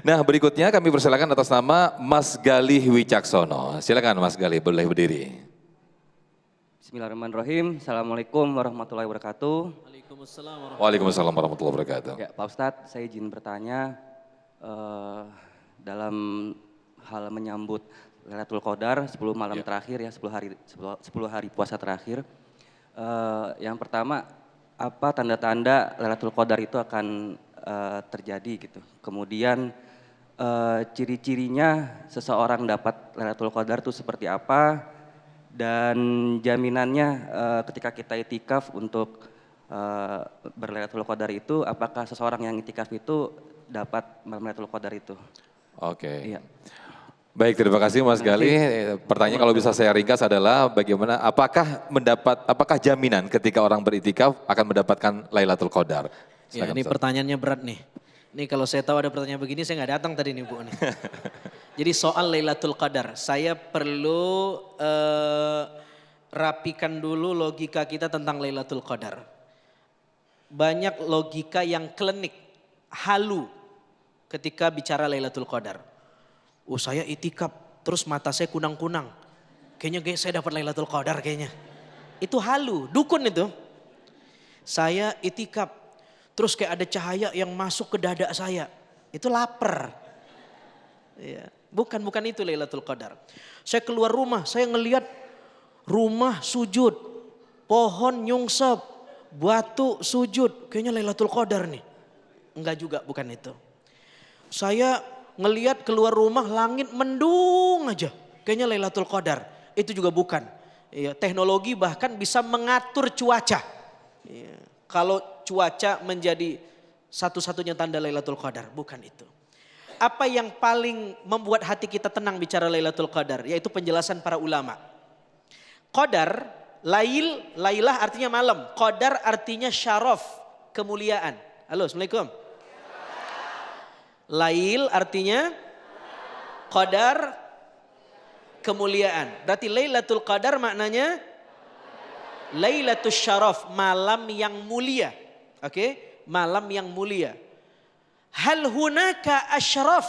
Nah berikutnya kami persilakan atas nama Mas Galih Wicaksono. Silakan Mas Galih, boleh berdiri. Bismillahirrahmanirrahim. Assalamualaikum warahmatullahi wabarakatuh. Waalaikumsalam warahmatullahi wabarakatuh. Ya, Pak Ustadz, saya izin bertanya dalam hal menyambut Lailatul Qadar 10 malam terakhir ya, 10 hari puasa terakhir. Yang pertama, apa tanda-tanda Lailatul Qadar itu akan terjadi gitu. Kemudian ciri-cirinya seseorang dapat Lailatul Qadar itu seperti apa, dan jaminannya ketika kita itikaf untuk berlailatul qadar itu, apakah seseorang yang itikaf itu dapat Lailatul Qadar itu? Oke. Iya. Baik, terima kasih Mas Galih. Pertanyaan kalau bisa saya ringkas adalah bagaimana, apakah jaminan ketika orang beritikaf akan mendapatkan Lailatul Qadar? Ya, Silakan, ini Ustaz. pertanyaannya berat nih. Ini kalau saya tahu ada pertanyaan begini, saya nggak datang tadi nih Bu. Nih. Jadi soal Lailatul Qadar, saya perlu rapikan dulu logika kita tentang Lailatul Qadar. Banyak logika yang klinik, halu ketika bicara Lailatul Qadar. Oh saya itikaf, terus mata saya kunang-kunang. Kayaknya saya dapat Lailatul Qadar kayaknya. Itu halu, dukun itu. Saya itikaf, terus kayak ada cahaya yang masuk ke dada saya. Itu lapar. Ya, bukan itu Lailatul Qadar. Saya keluar rumah, saya ngelihat rumah sujud, pohon nyungsep, batu sujud. Kayaknya Lailatul Qadar nih. Enggak juga, bukan itu. Saya ngelihat keluar rumah langit mendung aja. Kayaknya Lailatul Qadar. Itu juga bukan. Ya, teknologi bahkan bisa mengatur cuaca. Ya, kalau cuaca menjadi satu-satunya tanda Lailatul Qadar, bukan itu. Apa yang paling membuat hati kita tenang bicara Lailatul Qadar, yaitu penjelasan para ulama. Qadar, lailah artinya malam, Qadar artinya syaraf, kemuliaan. Halo, Assalamualaikum. Lail artinya Qadar, kemuliaan. Berarti Lailatul Qadar maknanya Lailatul Syaraf, malam yang mulia. Oke, malam yang mulia. Hal hunaka asyraf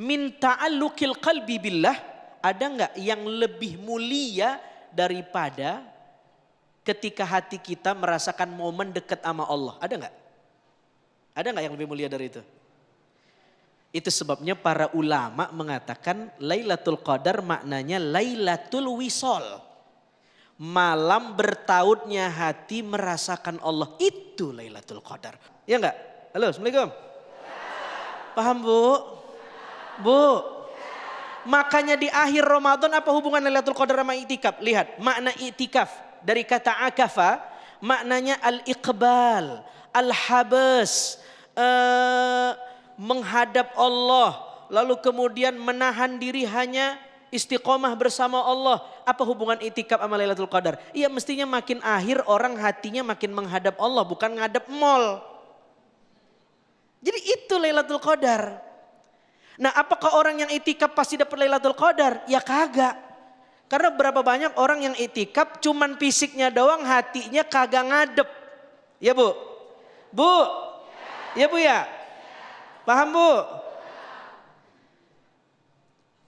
min ta'alluqil qalbi billah? Ada enggak yang lebih mulia daripada ketika hati kita merasakan momen dekat sama Allah? Ada enggak? Ada enggak yang lebih mulia dari itu? Itu sebabnya para ulama mengatakan Lailatul Qadar maknanya Lailatul Wisol. Malam bertautnya hati merasakan Allah. Itu Lailatul Qadar. Ya enggak? Halo, Assalamualaikum. Paham Bu? Bu. Makanya di akhir Ramadan apa hubungan Lailatul Qadar sama itikaf? Lihat, makna itikaf dari kata akafa, maknanya al-iqbal, al-habas, menghadap Allah, lalu kemudian menahan diri hanya istiqomah bersama Allah. Apa hubungan itikaf sama Lailatul Qadar? Iya, mestinya makin akhir orang hatinya makin menghadap Allah, bukan ngadep mall. Jadi itu Lailatul Qadar. Nah, apakah orang yang itikaf pasti dapat Lailatul Qadar? Ya kagak. Karena berapa banyak orang yang itikaf cuman fisiknya doang, hatinya kagak ngadep. Ya Bu? Bu? Ya Bu ya? Paham Bu?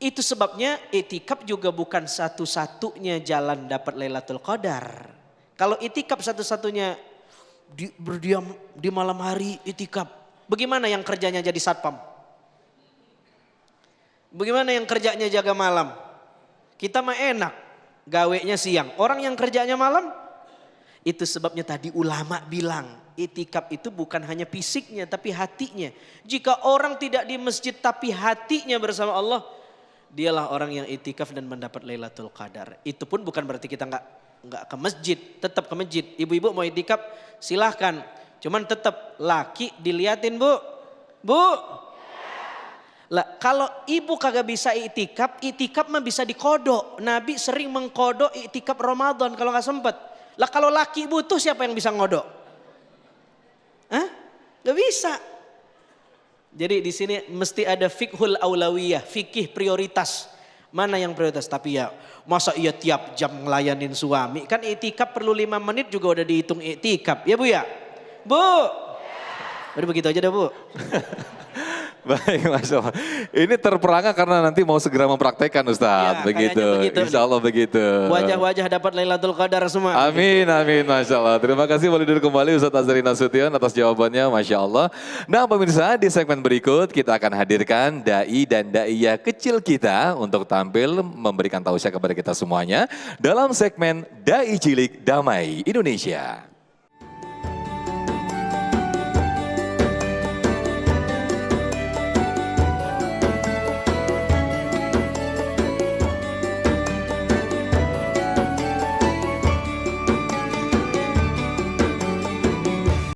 Itu sebabnya itikaf juga bukan satu-satunya jalan dapat Lailatul Qadar. Kalau itikaf satu-satunya berdiam di malam hari itikaf. Bagaimana yang kerjanya jadi satpam? Bagaimana yang kerjanya jaga malam? Kita mah enak, gawenya siang. Orang yang kerjanya malam, itu sebabnya tadi ulama bilang itikaf itu bukan hanya fisiknya tapi hatinya. Jika orang tidak di masjid tapi hatinya bersama Allah, dialah orang yang itikaf dan mendapat Lailatul Qadar. Itu pun bukan berarti kita nggak ke masjid, tetap ke masjid. Ibu-ibu mau itikaf silahkan. Cuman tetap laki diliatin Bu. Bu. Lah kalau ibu kagak bisa itikaf, itikaf mah bisa dikodok. Nabi sering mengkodok itikaf Ramadan kalau nggak sempet. Lah kalau laki butuh siapa yang bisa ngodok? Hah? Gak bisa. Jadi di sini mesti ada fikhul aulawiyah, fikih prioritas. Mana yang prioritas? Tapi ya masa iya tiap jam ngelayanin suami? Kan itikaf perlu 5 menit juga udah dihitung itikaf. Ya Bu ya? Bu. Udah begitu aja dah Bu. Baik, Masya Allah. Ini terperangah karena nanti mau segera mempraktekkan Ustadz. Ya, begitu. kayaknya begitu Insya Allah begitu. Wajah-wajah dapat Lailatul Qadar semua. Amin, amin, Masya Allah. Terima kasih boleh duduk kembali Ustadz Azhari Nasution atas jawabannya, Masya Allah. Nah pemirsa, di segmen berikut kita akan hadirkan da'i dan da'iyah kecil kita untuk tampil memberikan tausiah kepada kita semuanya dalam segmen Da'i Cilik Damai Indonesia.